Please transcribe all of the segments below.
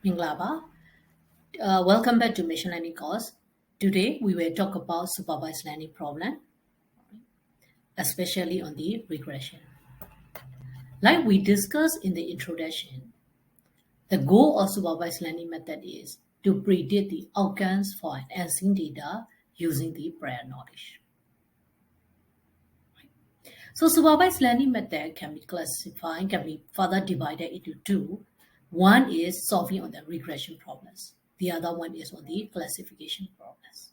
Minglaba. Welcome back to Machine Learning course. Today we will talk about supervised learning problem, especially on the regression. Like we discussed in the introduction, the goal of supervised learning method is to predict the outcomes for an unseen data using the prior knowledge. So supervised learning method can be further divided into two. One is solving on the regression problems. The other one is on the classification problems.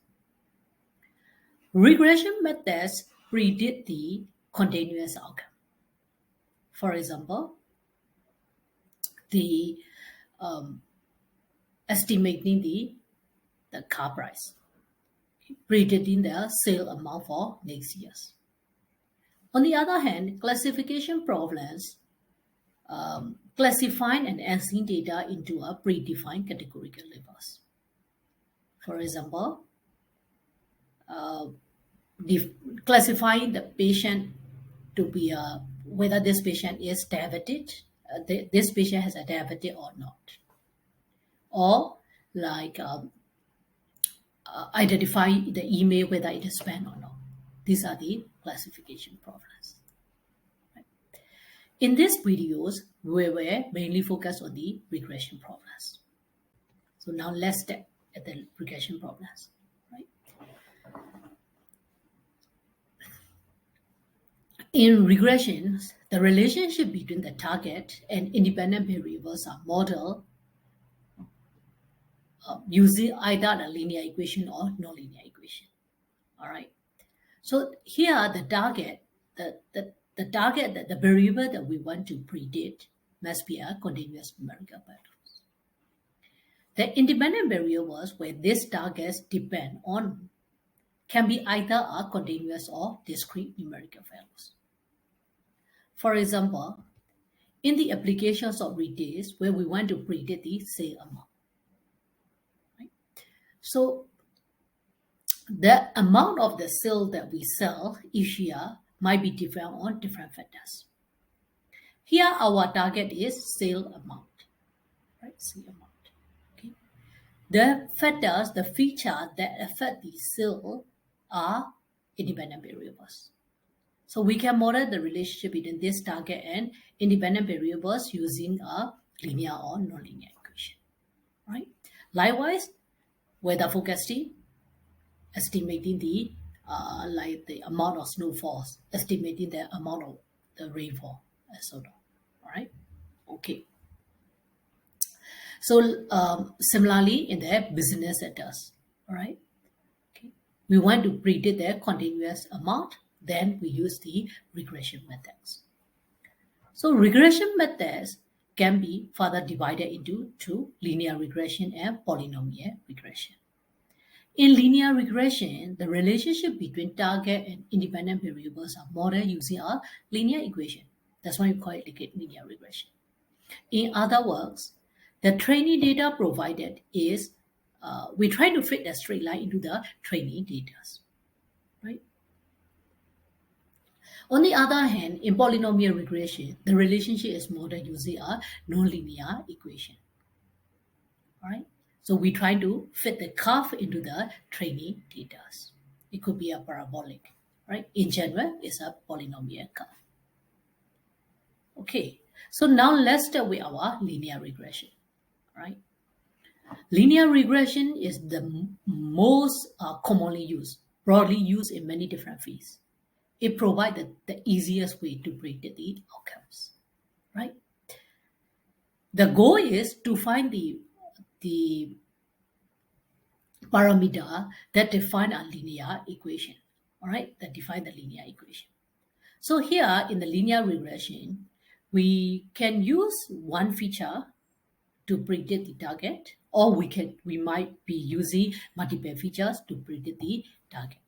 Regression methods predict the continuous outcome. For example, the estimating the car price, predicting the sale amount for next years. On the other hand, classification problems classifying and unseen data into a predefined categorical levels. For example, classifying the patient to be whether this patient is diabetic, this patient has a diabetes or not, or like identify the email whether it is spam or not. These are the classification problems. In these videos, we were mainly focused on the regression problems. So now let's step at the regression problems. Right? In regressions, the relationship between the target and independent variables are modeled using either a linear equation or nonlinear equation. All right. So here the target, the target, that the variable that we want to predict must be a continuous numerical value. The independent variables where these targets depend on can be either a continuous or discrete numerical values. For example, in the applications of retails where we want to predict the sale amount. Right? So the amount of the sale that we sell each year might be different on different factors. Here our target is sale amount. Right? Sale amount. Okay. The factors, the features that affect the sale are independent variables. So we can model the relationship between this target and independent variables using a linear or nonlinear equation. Right? Likewise, weather forecasting, estimating the amount of snowfalls, estimating the amount of the rainfall, and so on. All right. Okay. So similarly, in the business sectors, all right. Okay. We want to predict the continuous amount. Then we use the regression methods. So regression methods can be further divided into two: linear regression and polynomial regression. In linear regression, the relationship between target and independent variables are modeled using a linear equation. That's why we call it linear regression. In other words, the training data provided is, we try to fit a straight line into the training data. Right? On the other hand, in polynomial regression, the relationship is modeled using a nonlinear equation. All right? So we try to fit the curve into the training data. It could be a parabolic, right? In general, it's a polynomial curve. Okay, so now let's start with our linear regression, right? Linear regression is the most commonly used, broadly used in many different fields. It provides the easiest way to predict the outcomes, right? The goal is to find the parameter that define a linear equation, all right? That define the linear equation. So here in the linear regression, we can use one feature to predict the target, or we might be using multiple features to predict the target.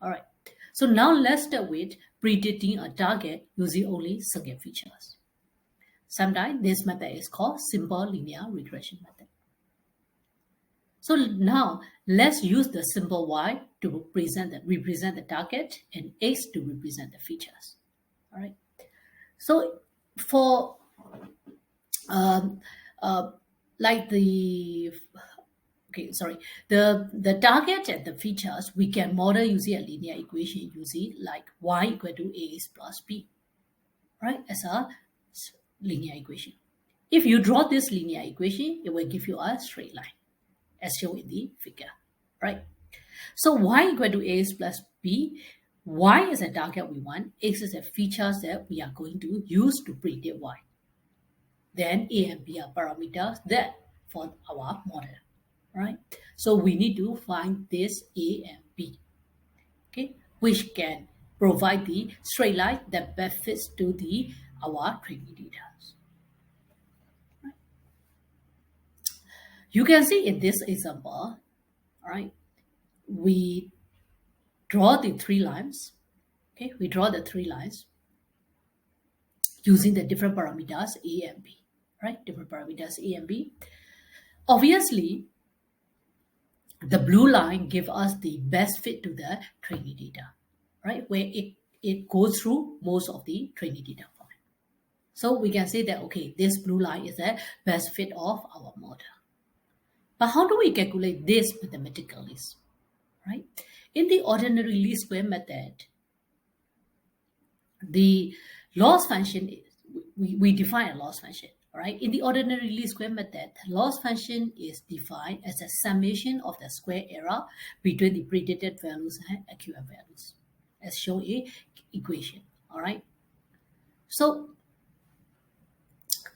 All right. So now let's start with predicting a target using only single features. Sometimes this method is called simple linear regression method. So now let's use the symbol Y to represent the target and X to represent the features. All right. So for like the okay, sorry, the target and the features we can model using a linear equation using like y equal to ax plus b, right? As a linear equation. If you draw this linear equation, it will give you a straight line, as shown in the figure, right? So y equal to ax plus b. Y is a target we want. X is the features that we are going to use to predict y. Then a and b are parameters that for our model, right? So we need to find this a and b, okay, which can provide the straight line that best fits to the our training data. You can see in this example, all right, we draw the three lines. Okay, we draw the three lines using the different parameters a and b, right? Different parameters a and b. Obviously, the blue line gives us the best fit to the training data, right? Where it goes through most of the training data point. So we can say that, okay, this blue line is the best fit of our model. But how do we calculate this mathematically, right? In the ordinary least square method, the loss function is, we define a loss function, all right? In the ordinary least square method, the loss function is defined as a summation of the square error between the predicted values and accurate values, as shown in equation, all right? So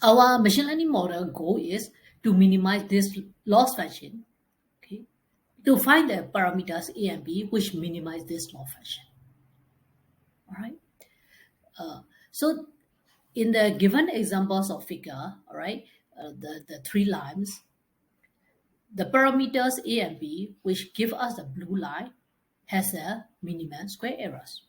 our machine learning model goal is to minimize this loss function, okay, to find the parameters a and b which minimize this loss function, all right? So in the given examples of figure, all right, the three lines, the parameters a and b, which give us the blue line, has a minimum square errors.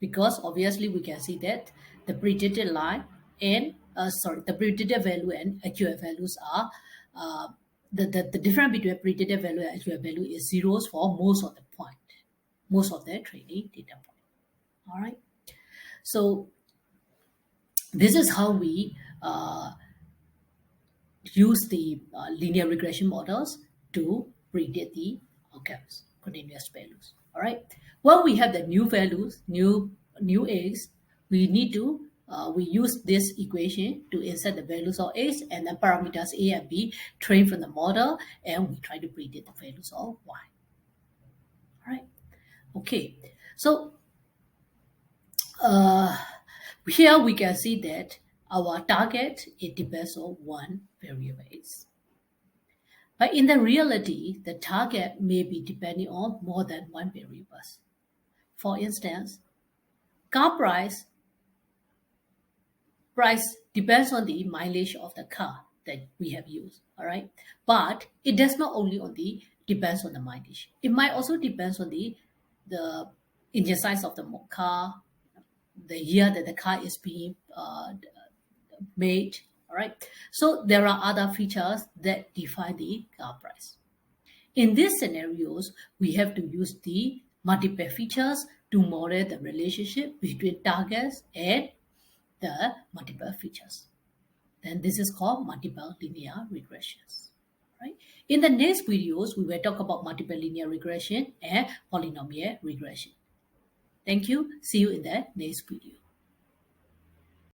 Because obviously we can see that the predicted line and, the predicted value and accurate values are, the difference between predicted value and accurate value is zeros for most of the point, most of the training data point, all right? So this is how we use the linear regression models to predict the outcomes, continuous values. All right. When we have the new values, new x, we need to we use this equation to insert the values of x and then parameters a and b trained from the model, and we try to predict the values of y. All right. Okay. So here we can see that our target, it depends on one variable x. But in the reality, the target may be depending on more than one variable. For instance, car price depends on the mileage of the car that we have used, all right? But it does not only depends on the mileage. It might also depends on the engine size of the car, the year that the car is being made, all right? So there are other features that define the car price. In these scenarios, we have to use the multiple features to model the relationship between targets and the multiple features. Then this is called multiple linear regressions. Right? In the next videos, we will talk about multiple linear regression and polynomial regression. Thank you. See you in the next video.